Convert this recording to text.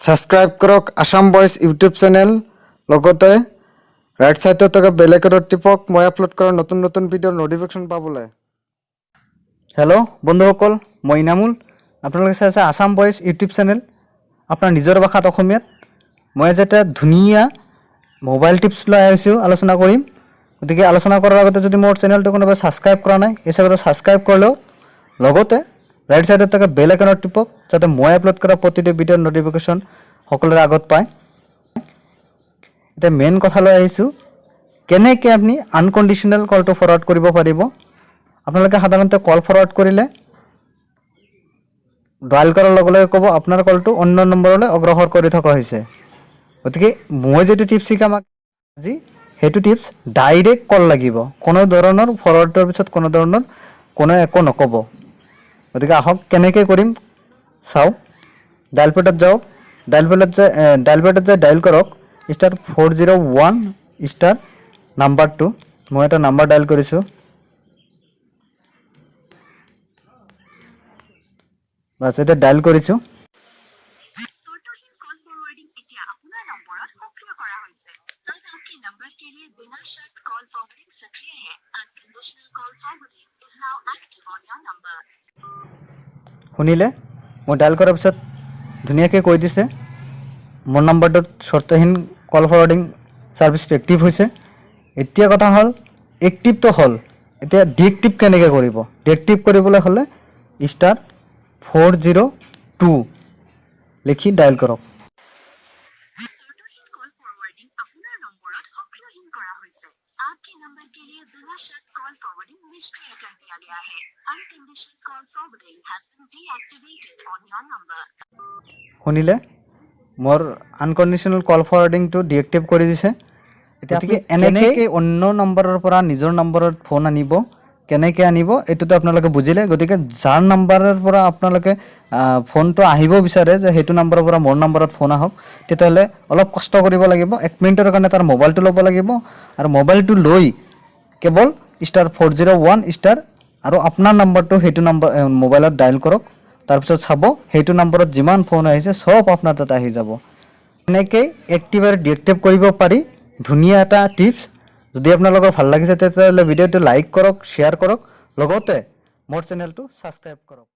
Subscribe কৰক Assam voice YouTube channel লগতে right সাইডত থকা বেল আইকনত টিপক মই আপলোড কৰা নতুন নতুন ভিডিঅ'ৰ নোটিফিকেশন পাবলৈ। হেল্ল' বন্ধুসকল, মই ইনামুল। আপোনালোকে চাই আছে আসাম ভয়েস ইউটিউব চেনেল, আপোনাৰ নিজৰ ভাষাত অসমীয়াত। মই আজি এটা ধুনীয়া মোবাইল টিপছ লৈ আহিছোঁ আলোচনা কৰিম। গতিকে আলোচনা কৰাৰ আগতে যদি মোৰ চেনেলটো কোনোবাই ছাবস্ক্ৰাইব কৰা নাই, এই চেনেলটো ছাবস্ক্ৰাইব কৰি লওক। লগতে ৰাইট সাইডত থকা বেল আইকনত টিপক যাতে মই আপলোড কৰা প্ৰতিটো ভিডিঅ'ৰ নোটিফিকেশন সকলোৰে আগত পায়। এতিয়া মেইন কথালৈ আহিছোঁ, কেনেকৈ আপুনি আনকণ্ডিশ্যনেল কলটো ফৰৱাৰ্ড কৰিব পাৰিব। আপোনালোকে সাধাৰণতে কল ফৰৱাৰ্ড কৰিলে ডায়াল কৰাৰ লগে লগে ক'ব আপোনাৰ কলটো অন্য নম্বৰলৈ অগ্ৰসৰ কৰি থকা হৈছে। গতিকে মই যিটো টিপছ শিকাম আজি, সেইটো টিপছ ডাইৰেক্ট কল লাগিব, কোনো ধৰণৰ ফৰৱাৰ্ডৰ পিছত কোনো একো নক'ব। গতিকে আহক কেনেকৈ কৰিম চাওঁ। ডায়াল পেডত যাওক, ডায়াল পেডত যাই ডায়াল কৰক *401 নাম্বাৰটো। মই এটা নাম্বাৰ ডায়াল কৰিছোঁ। বাছ এতিয়া ডায়াল কৰিছোঁ। শুনিলে? মই ডায়াল কৰাৰ পিছত ধুনীয়াকৈ কৈ দিছে মোৰ নম্বৰটোত চৰ্তহীন কল ফৰৱাৰ্ডিং ছাৰ্ভিচটো এক্টিভ হৈছে। এতিয়া কথা হ'ল, এক্টিভটো হ'ল, এতিয়া ডিএক্টিভ কেনেকৈ কৰিব। ডিএক্টিভ কৰিবলৈ হ'লে *402 লিখি ডায়াল কৰক। শুনিলে? মোৰ আনকণ্ডিশ্যনেল কল ফৰৱাৰ্ডিংটো ডিএক্টিভ কৰি দিছে। গতিকে এনেকৈ অন্য নম্বৰৰ পৰা নিজৰ নম্বৰত ফোন আনিব, কেনেকৈ আনিব এইটোতো আপোনালোকে বুজিলে। গতিকে যাৰ নাম্বাৰৰ পৰা আপোনালোকে ফোনটো আহিব বিচাৰে যে সেইটো নম্বৰৰ পৰা মোৰ নম্বৰত ফোন আহক, তেতিয়াহ'লে অলপ কষ্ট কৰিব লাগিব। 1 মিনিটৰ কাৰণে তাৰ মোবাইলটো ল'ব লাগিব, আৰু মোবাইলটো লৈ কেৱল *401* আৰু আপোনাৰ নম্বৰটো সেইটো মোবাইলত ডায়াল কৰক। তাৰপিছত চাব সেইটো নম্বৰত যিমান ফোন আহিছে চব আপোনাৰ তাত আহি যাব। এনেকৈ এক্টিভ আৰু ডিএক্টিভ কৰিব পাৰি। ধুনীয়া এটা টিপছ। যদি আপোনালোকৰ ভাল লাগিছে তেতিয়াহ'লে ভিডিঅ'টো লাইক কৰক, শ্বেয়াৰ কৰক, লগতে মোৰ চেনেলটো ছাবস্ক্ৰাইব কৰক।